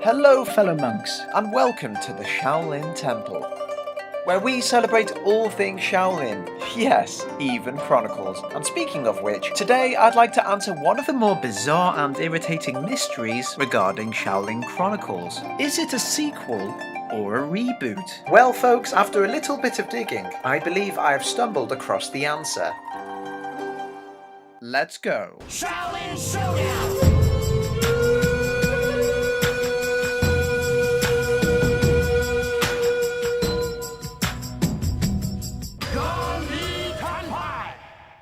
Hello fellow monks, and welcome to the Xiaolin Temple, where we celebrate all things Xiaolin, yes, even Chronicles. And speaking of which, today I'd like to answer one of the more bizarre and irritating mysteries regarding Xiaolin Chronicles. Is it a sequel or a reboot? Well folks, after a little bit of digging, I believe I have stumbled across the answer. Let's go. Xiaolin Showdown!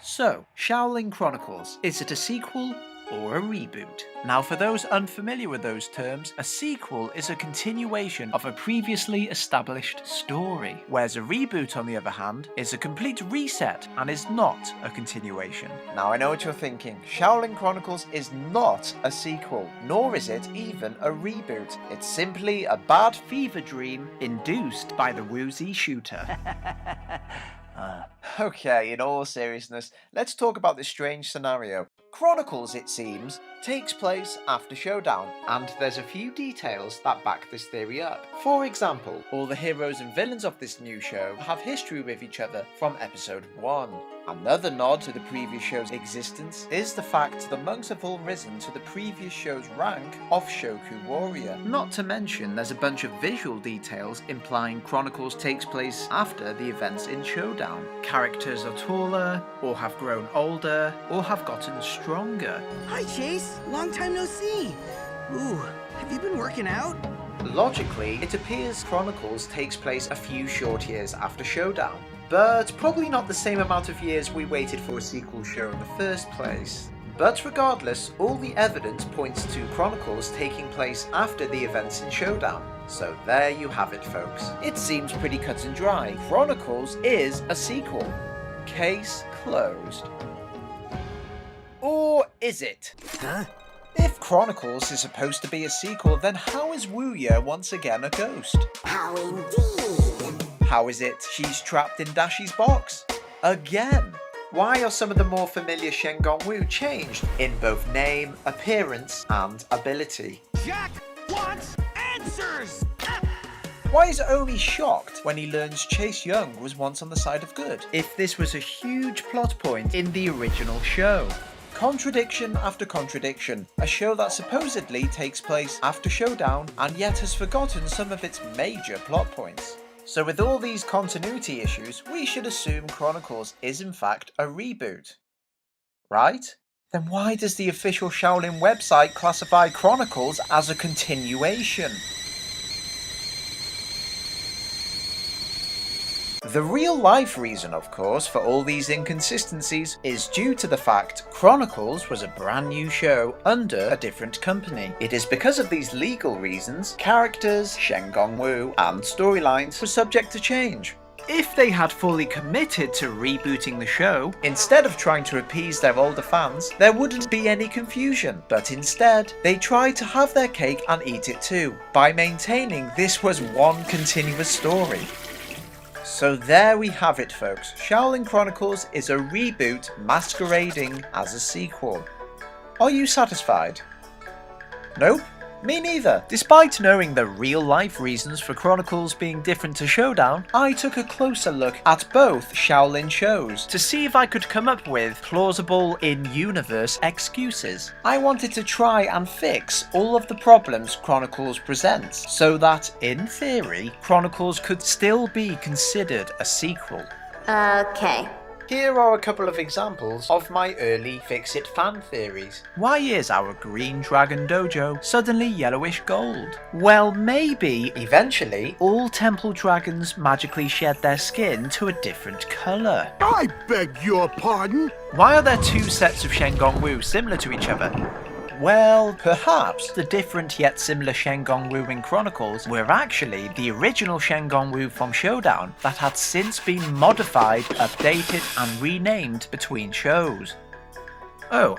So, Xiaolin Chronicles, is it a sequel or a reboot? Now for those unfamiliar with those terms, a sequel is a continuation of a previously established story, whereas a reboot on the other hand is a complete reset and is not a continuation. Now I know what you're thinking, Xiaolin Chronicles is not a sequel, nor is it even a reboot. It's simply a bad fever dream induced by the woozy shooter. Okay, in all seriousness, let's talk about this strange scenario. Chronicles, it seems, takes place after Showdown, and there's a few details that back this theory up. For example, all the heroes and villains of this new show have history with each other from episode 1. Another nod to the previous show's existence is the fact the monks have all risen to the previous show's rank of Shoku warrior. Not to mention there's a bunch of visual details implying Chronicles takes place after the events in Showdown. Characters are taller, or have grown older, or have gotten stronger. Hi Chase, long time no see. Ooh, have you been working out? Logically, it appears Chronicles takes place a few short years after Showdown, but probably not the same amount of years we waited for a sequel show in the first place. But regardless, all the evidence points to Chronicles taking place after the events in Showdown. So there you have it folks. It seems pretty cut and dry. Chronicles is a sequel. Case closed. Or is it? Huh? If Chronicles is supposed to be a sequel, then how is Wuya once again a ghost? How indeed? How is it she's trapped in Dashi's box? Again! Why are some of the more familiar Shengonwu changed in both name, appearance, and ability? Jack wants answers! Why is Omi shocked when he learns Chase Young was once on the side of good, if this was a huge plot point in the original show? Contradiction after contradiction, a show that supposedly takes place after Showdown and yet has forgotten some of its major plot points. So with all these continuity issues, we should assume Chronicles is in fact a reboot. Right? Then why does the official Xiaolin website classify Chronicles as a continuation? The real-life reason, of course, for all these inconsistencies is due to the fact Chronicles was a brand new show under a different company. It is because of these legal reasons, characters, Shengonwu, and storylines were subject to change. If they had fully committed to rebooting the show, instead of trying to appease their older fans, there wouldn't be any confusion. But instead, they tried to have their cake and eat it too, by maintaining this was one continuous story. So there we have it folks, Xiaolin Chronicles is a reboot masquerading as a sequel. Are you satisfied? Nope? Me neither. Despite knowing the real life reasons for Chronicles being different to Showdown, I took a closer look at both Xiaolin shows to see if I could come up with plausible in-universe excuses. I wanted to try and fix all of the problems Chronicles presents, so that, in theory, Chronicles could still be considered a sequel. Okay. Here are a couple of examples of my early Fix-It fan theories. Why is our green dragon dojo suddenly yellowish gold? Well, maybe, eventually, all temple dragons magically shed their skin to a different colour. I beg your pardon? Why are there two sets of Shengonwu similar to each other? Well, perhaps the different yet similar Shengonwu in Chronicles were actually the original Shengonwu from Showdown that had since been modified, updated and renamed between shows. Oh,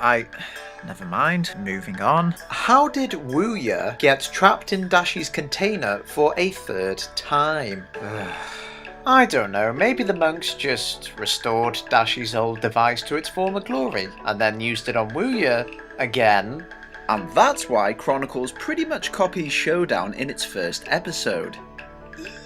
never mind, moving on. How did Wuya get trapped in Dashi's container for a third time? I don't know, maybe the monks just restored Dashi's old device to its former glory and then used it on Wuya again. And that's why Chronicles pretty much copies Showdown in its first episode.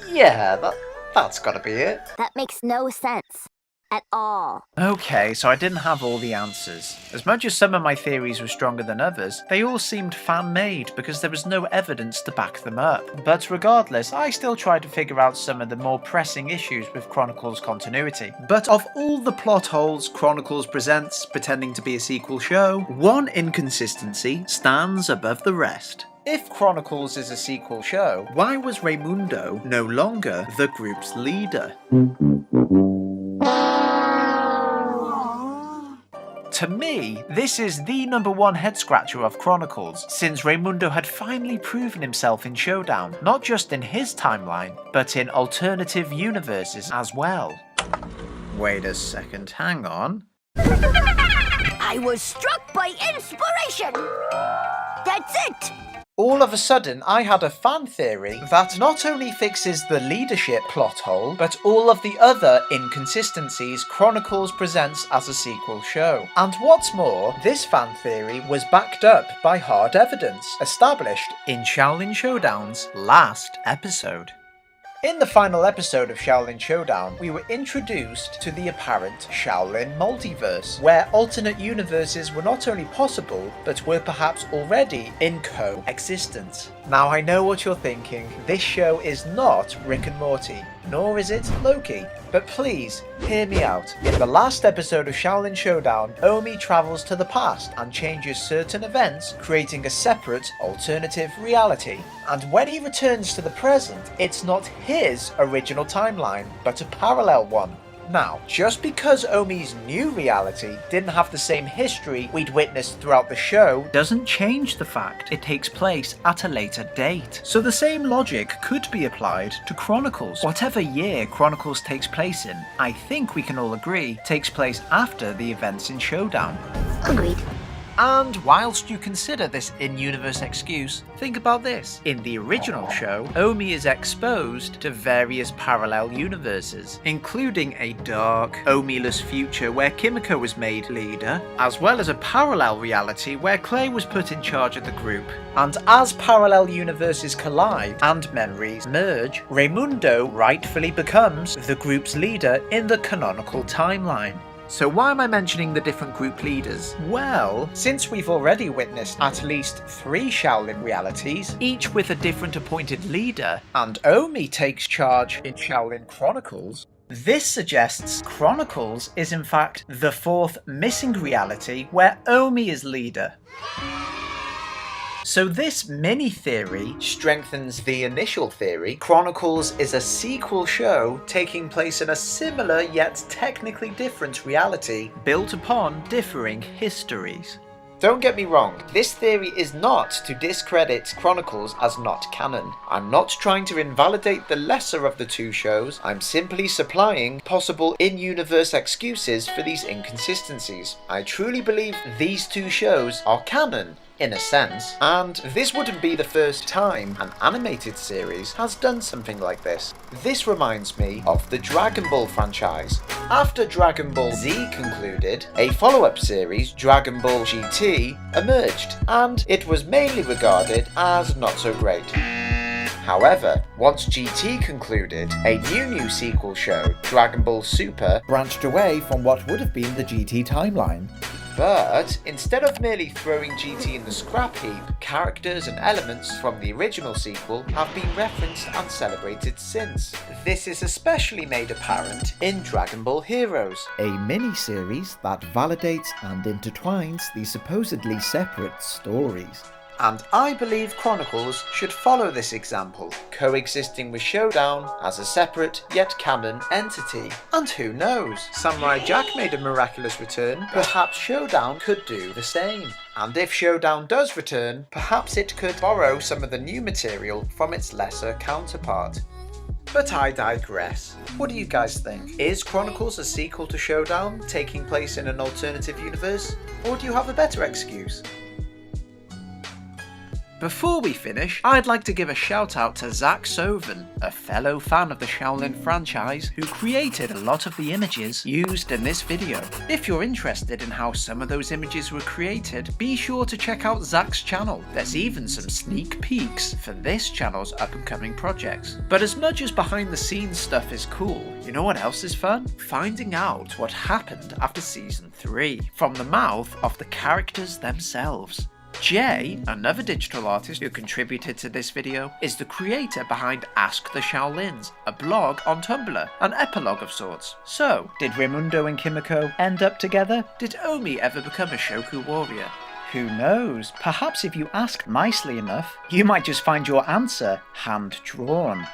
Yeah, that's gotta be it. That makes no sense. At all. Okay, so I didn't have all the answers. As much as some of my theories were stronger than others, they all seemed fan-made because there was no evidence to back them up. But regardless, I still tried to figure out some of the more pressing issues with Chronicles' continuity. But of all the plot holes Chronicles presents pretending to be a sequel show, one inconsistency stands above the rest. If Chronicles is a sequel show, why was Raimundo no longer the group's leader? To me, this is the #1 head-scratcher of Chronicles, since Raimundo had finally proven himself in Showdown, not just in his timeline, but in alternative universes as well. Wait a second, hang on. I was struck by inspiration! That's it! All of a sudden, I had a fan theory that not only fixes the leadership plot hole, but all of the other inconsistencies Chronicles presents as a sequel show. And what's more, this fan theory was backed up by hard evidence, established in Xiaolin Showdown's last episode. In the final episode of Xiaolin Showdown, we were introduced to the apparent Xiaolin multiverse, where alternate universes were not only possible, but were perhaps already in coexistence. Now I know what you're thinking, this show is not Rick and Morty, nor is it Loki, but please, hear me out. In the last episode of Xiaolin Showdown, Omi travels to the past and changes certain events, creating a separate, alternative reality. And when he returns to the present, it's not his original timeline, but a parallel one. Now, just because Omi's new reality didn't have the same history we'd witnessed throughout the show, doesn't change the fact it takes place at a later date. So the same logic could be applied to Chronicles. Whatever year Chronicles takes place in, I think we can all agree, takes place after the events in Showdown. Agreed. And whilst you consider this in-universe excuse, think about this. In the original show, Omi is exposed to various parallel universes, including a dark, Omi-less future where Kimiko was made leader, as well as a parallel reality where Clay was put in charge of the group. And as parallel universes collide and memories merge, Raimundo rightfully becomes the group's leader in the canonical timeline. So why am I mentioning the different group leaders? Well, since we've already witnessed at least 3 Xiaolin realities, each with a different appointed leader, and Omi takes charge in Xiaolin Chronicles, this suggests Chronicles is in fact the 4th missing reality where Omi is leader. So this mini-theory strengthens the initial theory. Chronicles is a sequel show taking place in a similar yet technically different reality built upon differing histories. Don't get me wrong, this theory is not to discredit Chronicles as not canon. I'm not trying to invalidate the lesser of the two shows, I'm simply supplying possible in-universe excuses for these inconsistencies. I truly believe these two shows are canon, in a sense, and this wouldn't be the first time an animated series has done something like this. This reminds me of the Dragon Ball franchise. After Dragon Ball Z concluded, a follow-up series, Dragon Ball GT, emerged, and it was mainly regarded as not so great. However, once GT concluded, a new sequel show, Dragon Ball Super, branched away from what would have been the GT timeline. But instead of merely throwing GT in the scrap heap, characters and elements from the original sequel have been referenced and celebrated since. This is especially made apparent in Dragon Ball Heroes, a mini-series that validates and intertwines these supposedly separate stories. And I believe Chronicles should follow this example, coexisting with Showdown as a separate yet canon entity. And who knows, Samurai Jack made a miraculous return, perhaps Showdown could do the same. And if Showdown does return, perhaps it could borrow some of the new material from its lesser counterpart. But I digress. What do you guys think? Is Chronicles a sequel to Showdown, taking place in an alternative universe? Or do you have a better excuse? Before we finish, I'd like to give a shout out to Zach Soven, a fellow fan of the Xiaolin franchise who created a lot of the images used in this video. If you're interested in how some of those images were created, be sure to check out Zach's channel. There's even some sneak peeks for this channel's up and coming projects. But as much as behind the scenes stuff is cool, you know what else is fun? Finding out what happened after season 3, from the mouth of the characters themselves. Jay, another digital artist who contributed to this video, is the creator behind Ask the Xiaolins, a blog on Tumblr, an epilogue of sorts. So, did Raimundo and Kimiko end up together? Did Omi ever become a Shoku warrior? Who knows? Perhaps if you ask nicely enough, you might just find your answer hand-drawn.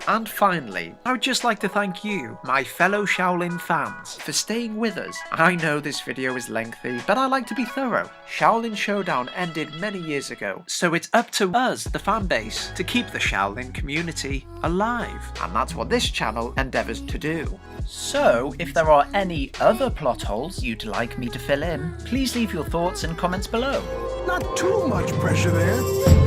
And finally, I would just like to thank you, my fellow Xiaolin fans, for staying with us. I know this video is lengthy, but I like to be thorough. Xiaolin Showdown ended many years ago, so it's up to us, the fanbase, to keep the Xiaolin community alive. And that's what this channel endeavours to do. So, if there are any other plot holes you'd like me to fill in, please leave your thoughts and comments below. Not too much pressure there.